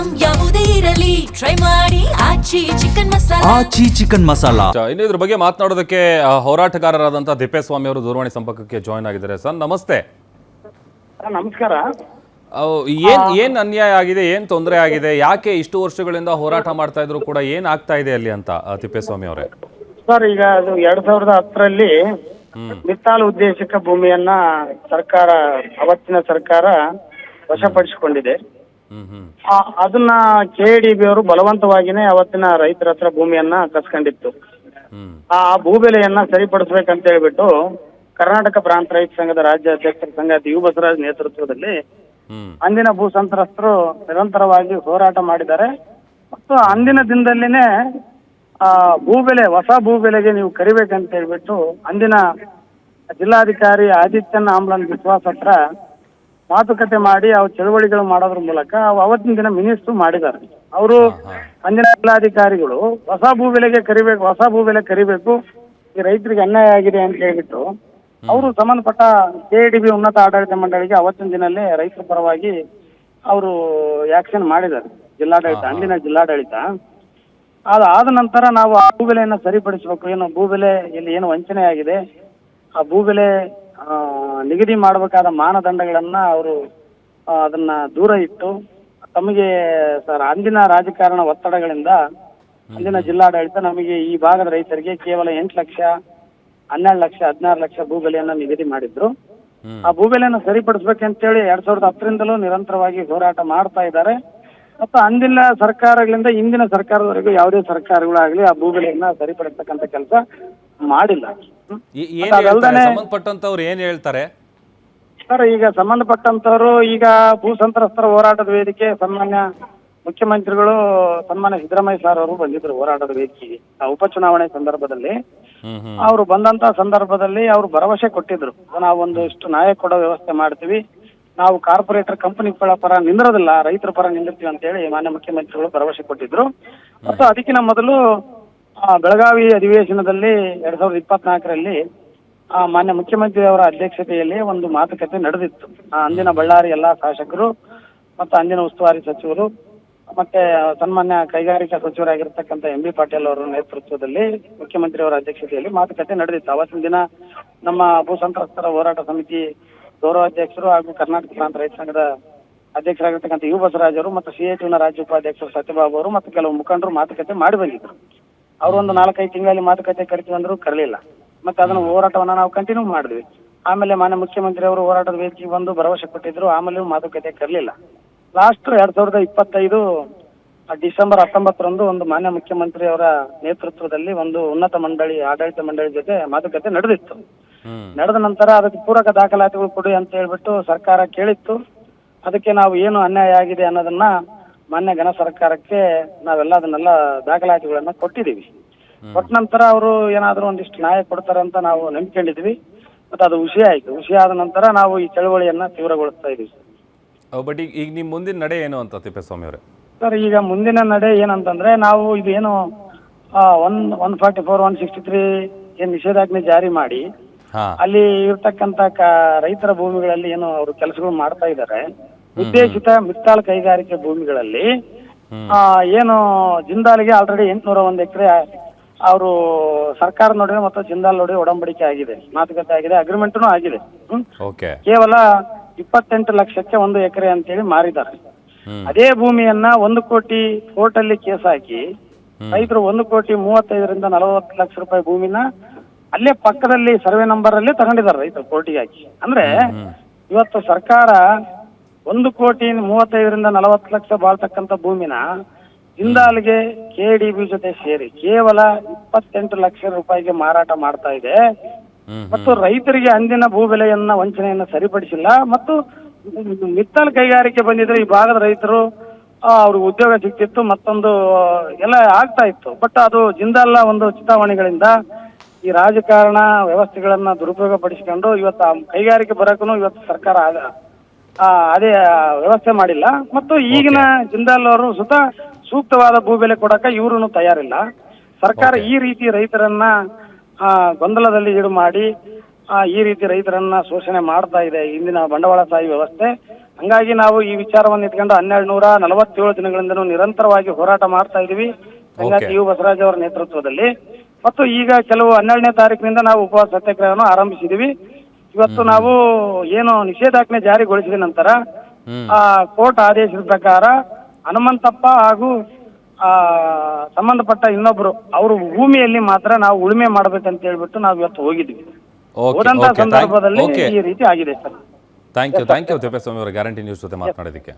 Item ಯಾವುದೇ ಇರಲಿ try ಮಾಡಿ ಆಚಿ ಚಿಕನ್ ಮಸಾಲಾ. ಆಚಿ ಚಿಕನ್ ಮಸಾಲಾ. ಇನ್ನು ಇದ್ರ ಬಗ್ಗೆ ಮಾತನಾಡೋದಕ್ಕೆ ಹೋರಾಟಗಾರರಾದಂತಹ ತಿಪ್ಪೇಸ್ವಾಮಿ ಅವರು ದೂರವಾಣಿ ಸಂಪರ್ಕಕ್ಕೆ ಜಾಯಿನ್ ಆಗಿದ್ದಾರೆ. ಸರ್ ನಮಸ್ತೆ. ನಮಸ್ಕಾರ. ಏನ್ ಅನ್ಯಾಯ ಆಗಿದೆ, ಏನ್ ತೊಂದರೆ ಆಗಿದೆ, ಯಾಕೆ ಇಷ್ಟು ವರ್ಷಗಳಿಂದ ಹೋರಾಟ ಮಾಡ್ತಾ ಇದ್ರು ಕೂಡ ಏನ್ ಆಗ್ತಾ ಇದೆ ಅಲ್ಲಿ ಅಂತ ತಿಪ್ಪೇಸ್ವಾಮಿ ಅವರೇ? ಸರ್, ಈಗ ಅದು 2010ರಲ್ಲಿ ಮಿತ್ತಾಲ್ ಉದ್ದೇಶಕ ಭೂಮಿಯನ್ನ ಸರ್ಕಾರ, ಅವತ್ತಿನ ಸರ್ಕಾರ ವಶಪಡಿಸಿಕೊಂಡಿದೆ. ಅದನ್ನ KDB ಅವರು ಬಲವಂತವಾಗಿನೇ ಅವತ್ತಿನ ರೈತರ ಹತ್ರ ಭೂಮಿಯನ್ನ ಕಸ್ಕೊಂಡಿತ್ತು. ಆ ಭೂಬೆಲೆಯನ್ನ ಸರಿಪಡಿಸ್ಬೇಕಂತ ಹೇಳ್ಬಿಟ್ಟು ಕರ್ನಾಟಕ ಪ್ರಾಂತ ರೈತ ಸಂಘದ ರಾಜ್ಯ ಅಧ್ಯಕ್ಷರ ಸಂಘ ಯು ಬಸವರಾಜ್ ನೇತೃತ್ವದಲ್ಲಿ ಅಂದಿನ ಭೂ ಸಂತ್ರಸ್ತರು ನಿರಂತರವಾಗಿ ಹೋರಾಟ ಮಾಡಿದ್ದಾರೆ. ಮತ್ತು ಅಂದಿನ ದಿನದಲ್ಲಿನೇ ಭೂಬೆಲೆ, ಹೊಸ ಭೂಬೆಲೆಗೆ ನೀವು ಕರಿಬೇಕಂತ ಹೇಳ್ಬಿಟ್ಟು ಅಂದಿನ ಜಿಲ್ಲಾಧಿಕಾರಿ ಆದಿತ್ಯನ ಆಮ್ಲನ್ ವಿಶ್ವಾಸ ಹತ್ರ ಮಾತುಕತೆ ಮಾಡಿ ಅವ್ರು ಚಳವಳಿಗಳು ಮಾಡೋದ್ರ ಮೂಲಕ ಅವತ್ತಿನ ದಿನ ಮಿನಿಸ್ಟ್ರು ಮಾಡಿದ್ದಾರೆ. ಅವರು ಅಂದಿನ ಜಿಲ್ಲಾಧಿಕಾರಿಗಳು ಹೊಸ ಭೂಬೆಲೆಗೆ ಕರಿಬೇಕು, ಹೊಸ ಭೂಬೆಲೆ ಕರಿಬೇಕು, ಈ ರೈತರಿಗೆ ಅನ್ಯಾಯ ಆಗಿದೆ ಅಂತ ಹೇಳ್ಬಿಟ್ಟು ಅವರು ಸಂಬಂಧಪಟ್ಟ KDB ಉನ್ನತ ಆಡಳಿತ ಮಂಡಳಿಗೆ ಅವತ್ತಿನ ದಿನಲ್ಲೇ ರೈತರ ಪರವಾಗಿ ಅವರು ಆಕ್ಷನ್ ಮಾಡಿದ್ದಾರೆ, ಜಿಲ್ಲಾಡಳಿತ, ಅಂದಿನ ಜಿಲ್ಲಾಡಳಿತ. ಅದಾದ ನಂತರ ನಾವು ಆ ಭೂಬೆಲೆಯನ್ನು ಸರಿಪಡಿಸಬೇಕು, ಏನು ಭೂಬೆಲೆ ಇಲ್ಲಿ ಏನು ವಂಚನೆ ಆಗಿದೆ, ಆ ಭೂಬೆಲೆ ನಿಗದಿ ಮಾಡಬೇಕಾದ ಮಾನದಂಡಗಳನ್ನ ಅವರು ಅದನ್ನ ದೂರ ಇಟ್ಟು ತಮಗೆ ಸರ್ ಅಂದಿನ ರಾಜಕಾರಣ ಒತ್ತಡಗಳಿಂದ ಅಂದಿನ ಜಿಲ್ಲಾಡಳಿತ ನಮಗೆ ಈ ಭಾಗದ ರೈತರಿಗೆ ಕೇವಲ 8 ಲಕ್ಷ, 12 ಲಕ್ಷ, 16 ಲಕ್ಷ ಭೂಬೆಲೆಯನ್ನ ನಿಗದಿ ಮಾಡಿದ್ರು. ಆ ಭೂಬೆಲೆಯನ್ನು ಸರಿಪಡಿಸ್ಬೇಕಂತೇಳಿ 2010ರಿಂದಲೂ ನಿರಂತರವಾಗಿ ಹೋರಾಟ ಮಾಡ್ತಾ ಇದ್ದಾರೆ. ಮತ್ತು ಅಂದಿನ ಸರ್ಕಾರಗಳಿಂದ ಇಂದಿನ ಸರ್ಕಾರದವರೆಗೂ ಯಾವುದೇ ಸರ್ಕಾರಗಳಾಗ್ಲಿ ಆ ಭೂಬೆಲೆಯನ್ನ ಸರಿಪಡಿಸ್ತಕ್ಕಂಥ ಕೆಲಸ ಮಾಡಿಲ್ಲ. ಸಂಬಂಧಪಟ್ಟಂತವ್ರು ಏನ್ ಹೇಳ್ತಾರೆ ಸರ್? ಈಗ ಸಂಬಂಧಪಟ್ಟಂತವರು ಈಗ ಭೂ ಸಂತ್ರಸ್ತರ ಹೋರಾಟದ ವೇದಿಕೆ ಸನ್ಮಾನ್ಯ ಮುಖ್ಯಮಂತ್ರಿಗಳು ಸನ್ಮಾನ್ಯ ಸಿದ್ದರಾಮಯ್ಯ ಸರ್ ಅವರು ಬಂದಿದ್ರು ಹೋರಾಟದ ವೇದಿಕೆಗೆ ಉಪಚುನಾವಣೆ ಸಂದರ್ಭದಲ್ಲಿ. ಅವರು ಬಂದಂತ ಸಂದರ್ಭದಲ್ಲಿ ಅವರು ಭರವಸೆ ಕೊಟ್ಟಿದ್ರು, ನಾವು ಒಂದಿಷ್ಟು ನ್ಯಾಯ ಕೊಡೋ ವ್ಯವಸ್ಥೆ ಮಾಡ್ತೀವಿ, ನಾವು ಕಾರ್ಪೊರೇಟರ್ ಕಂಪನಿಗಳ ಪರ ನಿಂದಿರೋದಿಲ್ಲ, ರೈತರ ಪರ ನಿಂದಿರ್ತೀವಿ ಅಂತ ಹೇಳಿ ಮಾನ್ಯ ಮುಖ್ಯಮಂತ್ರಿಗಳು ಭರವಸೆ ಕೊಟ್ಟಿದ್ರು. ಮತ್ತು ಅದಕ್ಕಿಂತ ಮೊದಲು ಬೆಳಗಾವಿ ಅಧಿವೇಶನದಲ್ಲಿ 2024ರಲ್ಲಿ ಮಾನ್ಯ ಮುಖ್ಯಮಂತ್ರಿ ಅವರ ಅಧ್ಯಕ್ಷತೆಯಲ್ಲಿ ಒಂದು ಮಾತುಕತೆ ನಡೆದಿತ್ತು. ಅಂದಿನ ಬಳ್ಳಾರಿ ಎಲ್ಲಾ ಶಾಸಕರು ಮತ್ತು ಅಂದಿನ ಉಸ್ತುವಾರಿ ಸಚಿವರು ಮತ್ತೆ ಸನ್ಮಾನ್ಯ ಕೈಗಾರಿಕಾ ಸಚಿವರಾಗಿರ್ತಕ್ಕಂಥ MB ಪಾಟೀಲ್ ಅವರ ನೇತೃತ್ವದಲ್ಲಿ ಮುಖ್ಯಮಂತ್ರಿ ಅವರ ಅಧ್ಯಕ್ಷತೆಯಲ್ಲಿ ಮಾತುಕತೆ ನಡೆದಿತ್ತು. ಅವತ್ತಿನ ದಿನ ನಮ್ಮ ಭೂ ಸಂತ್ರಸ್ತರ ಹೋರಾಟ ಸಮಿತಿ ಗೌರವಾಧ್ಯಕ್ಷರು ಹಾಗೂ ಕರ್ನಾಟಕ ಪ್ರಾಂತ ರೈತ ಸಂಘದ ಅಧ್ಯಕ್ಷರಾಗಿರ್ತಕ್ಕಂಥ ಯು ಬಸವರಾಜ್ ಅವರು ಮತ್ತು CITUನ ರಾಜ್ಯ ಉಪಾಧ್ಯಕ್ಷರು ಸತ್ಯಬಾಬು ಅವರು ಮತ್ತು ಕೆಲವು ಮುಖಂಡರು ಮಾತುಕತೆ ಮಾಡಿ ಬಂದಿದ್ರು. ಅವರು ಒಂದು 4-5 ತಿಂಗಳಲ್ಲಿ ಮಾತುಕತೆ ಕರಿತೀವಿ ಅಂದ್ರು ಕರಲಿಲ್ಲ. ಮತ್ತೆ ಅದನ್ನು ಹೋರಾಟವನ್ನ ನಾವು ಕಂಟಿನ್ಯೂ ಮಾಡಿದ್ವಿ. ಆಮೇಲೆ ಮಾನ್ಯ ಮುಖ್ಯಮಂತ್ರಿ ಅವರು ಹೋರಾಟದ ವೇದಿಕೆಗೆ ಬಂದು ಭರವಸೆ ಕೊಟ್ಟಿದ್ರು, ಆಮೇಲೆ ಮಾತುಕತೆ ಕರಲಿಲ್ಲ. ಲಾಸ್ಟ್ 2025 ಡಿಸೆಂಬರ್ 19ರಂದು ಒಂದು ಮಾನ್ಯ ಮುಖ್ಯಮಂತ್ರಿ ಅವರ ನೇತೃತ್ವದಲ್ಲಿ ಒಂದು ಉನ್ನತ ಮಂಡಳಿ, ಆಡಳಿತ ಮಂಡಳಿ ಜೊತೆ ಮಾತುಕತೆ ನಡೆದಿತ್ತು. ನಡೆದ ನಂತರ ಅದಕ್ಕೆ ಪೂರಕ ದಾಖಲಾತಿಗಳು ಕೊಡಿ ಅಂತ ಹೇಳ್ಬಿಟ್ಟು ಸರ್ಕಾರ ಕೇಳಿತ್ತು. ಅದಕ್ಕೆ ನಾವು ಏನು ಅನ್ಯಾಯ ಆಗಿದೆ ಅನ್ನೋದನ್ನ ಮಾನ್ಯ ಘನ ಸರ್ಕಾರಕ್ಕೆ ನಾವೆಲ್ಲ ಅದನ್ನೆಲ್ಲ ದಾಖಲಾತಿಗಳನ್ನ ಕೊಟ್ಟಿದ್ದೀವಿ. ಕೊಟ್ಟ ನಂತರ ಅವರು ಏನಾದರೂ ಒಂದಿಷ್ಟು ನ್ಯಾಯ ಕೊಡ್ತಾರೆ ಅಂತ ನಾವು ನಂಬಿಕೊಂಡಿದ್ವಿ. ಮತ್ತು ಅದು ಹುಸಿ ಆಯ್ತು. ಹುಸಿ ಆದ ನಂತರ ನಾವು ಈ ಚಳವಳಿಯನ್ನ ತೀವ್ರಗೊಳಿಸ್ತಾ ಇದೀವಿ. ಬಟ್ ಈಗ ನಿಮ್ ಮುಂದಿನ ನಡೆ ಏನು ಅಂತ ತಿಪ್ಪೇಸ್ವಾಮಿ ಅವರೇ? ಸರ್, ಈಗ ಮುಂದಿನ ನಡೆ ಏನಂತಂದ್ರೆ ನಾವು ಇದೇನು 144, 163 ಏನ್ ನಿಷೇಧಾಜ್ಞೆ ಜಾರಿ ಮಾಡಿ ಅಲ್ಲಿ ಇರ್ತಕ್ಕಂತ ರೈತರ ಭೂಮಿಗಳಲ್ಲಿ ಏನು ಅವರು ಕೆಲಸಗಳು ಮಾಡ್ತಾ ಇದ್ದಾರೆ, ಉದ್ದೇಶಿತ ಮಿತ್ತಾಲ್ ಕೈಗಾರಿಕೆ ಭೂಮಿಗಳಲ್ಲಿ ಏನು ಜಿಂದಾಲ್ಗೆ ಆಲ್ರೆಡಿ 801 ಎಕರೆ ಅವರು ಸರ್ಕಾರ ನಡುವೆ ಮತ್ತು ಜಿಂದಾಲ್ ನಡುವೆ ಒಡಂಬಡಿಕೆ ಆಗಿದೆ, ಮಾತುಕತೆ ಆಗಿದೆ, ಅಗ್ರಿಮೆಂಟ್ನು ಆಗಿದೆ. ಕೇವಲ 28 ಲಕ್ಷಕ್ಕೆ 1 ಎಕರೆ ಅಂತೇಳಿ ಮಾರಿದ್ದಾರೆ. ಅದೇ ಭೂಮಿಯನ್ನ 1 ಕೋಟಿ ಕೋರ್ಟಲ್ಲಿ ಕೇಸ್ ಹಾಕಿ ರೈತರು 1,35,40,00,000 ಲಕ್ಷ ರೂಪಾಯಿ ಭೂಮಿನ ಅಲ್ಲೇ ಪಕ್ಕದಲ್ಲಿ ಸರ್ವೆ ನಂಬರ್ ಅಲ್ಲಿ ತಗೊಂಡಿದ್ದಾರೆ ರೈತರು ಕೋರ್ಟಿಗೆ ಹಾಕಿ. ಅಂದ್ರೆ ಇವತ್ತು ಸರ್ಕಾರ 1,35,40,00,000 ಲಕ್ಷ ಬಾಳ್ತಕ್ಕಂಥ ಭೂಮಿನ ಜಿಂದಾಲ್ಗೆ KDB ಜೊತೆ ಸೇರಿ ಕೇವಲ 28 ಲಕ್ಷ ರೂಪಾಯಿಗೆ ಮಾರಾಟ ಮಾಡ್ತಾ ಇದೆ. ಮತ್ತು ರೈತರಿಗೆ ಅಂದಿನ ಭೂಬೆಲೆಯನ್ನ ವಂಚನೆಯನ್ನ ಸರಿಪಡಿಸಿಲ್ಲ. ಮತ್ತು ಮಿತ್ತಾಲ್ ಕೈಗಾರಿಕೆ ಬಂದಿದ್ರೆ ಈ ಭಾಗದ ರೈತರು ಅವ್ರಿಗೆ ಉದ್ಯೋಗ ಸಿಗ್ತಿತ್ತು, ಮತ್ತೊಂದು ಎಲ್ಲ ಆಗ್ತಾ ಇತ್ತು. ಬಟ್ ಅದು ಜಿಂದಾಲ್ನ ಒಂದು ಚಿತಾವಣೆಗಳಿಂದ ಈ ರಾಜಕಾರಣ ವ್ಯವಸ್ಥೆಗಳನ್ನ ದುರುಪಯೋಗ ಪಡಿಸಿಕೊಂಡು ಇವತ್ತು ಕೈಗಾರಿಕೆ ಬರಕ್ಕೂ ಇವತ್ತು ಸರ್ಕಾರ ಅದೇ ವ್ಯವಸ್ಥೆ ಮಾಡಿಲ್ಲ. ಮತ್ತು ಈಗಿನ ಜಿಂದಾಲ್ ಅವರು ಸೂಕ್ತವಾದ ಭೂಬೆಲೆ ಕೊಡಕ ಇವ್ರು ತಯಾರಿಲ್ಲ. ಸರ್ಕಾರ ಈ ರೀತಿ ರೈತರನ್ನ ಗೊಂದಲದಲ್ಲಿ ಈಡು ಮಾಡಿ ಈ ರೀತಿ ರೈತರನ್ನ ಶೋಷಣೆ ಮಾಡ್ತಾ ಇದೆ ಇಂದಿನ ಬಂಡವಾಳಶಾಹಿ ವ್ಯವಸ್ಥೆ. ಹಂಗಾಗಿ ನಾವು ಈ ವಿಚಾರವನ್ನು ಇಟ್ಕೊಂಡು 1247 ದಿನಗಳಿಂದ ನಿರಂತರವಾಗಿ ಹೋರಾಟ ಮಾಡ್ತಾ ಇದೀವಿ ಸಂಗಾತಿ ಯು ಬಸವರಾಜ್ ಅವರ ನೇತೃತ್ವದಲ್ಲಿ. ಮತ್ತು ಈಗ ಕೆಲವು 12ನೇ ತಾರೀಕಿನಿಂದ ನಾವು ಉಪವಾಸ ಸತ್ಯಾಗ್ರಹವನ್ನು ಆರಂಭಿಸಿದೀವಿ. ಇವತ್ತು ನಾವು ಏನು ನಿಷೇಧಾಜ್ಞೆ ಜಾರಿಗೊಳಿಸಿದ ನಂತರ ಕೋರ್ಟ್ ಆದೇಶದ ಪ್ರಕಾರ ಹನುಮಂತಪ್ಪ ಹಾಗೂ ಸಂಬಂಧಪಟ್ಟ ಇನ್ನೊಬ್ರು ಅವರು ಭೂಮಿಯಲ್ಲಿ ಮಾತ್ರ ನಾವು ಉಳುಮೆ ಮಾಡ್ಬೇಕಂತ ಹೇಳ್ಬಿಟ್ಟು ನಾವು ಇವತ್ತು ಹೋಗಿದ್ವಿ. ಹೋದಂತ ಸಂದರ್ಭದಲ್ಲಿ ಈ ರೀತಿ ಆಗಿದೆ ಸರ್. ಥ್ಯಾಂಕ್ ಯು ತಿಪ್ಪೇಸ್ವಾಮಿ ಅವರ ಗ್ಯಾರಂಟಿ ನ್ಯೂಸ್ ಜೊತೆ ಮಾತನಾಡೋದಕ್ಕೆ.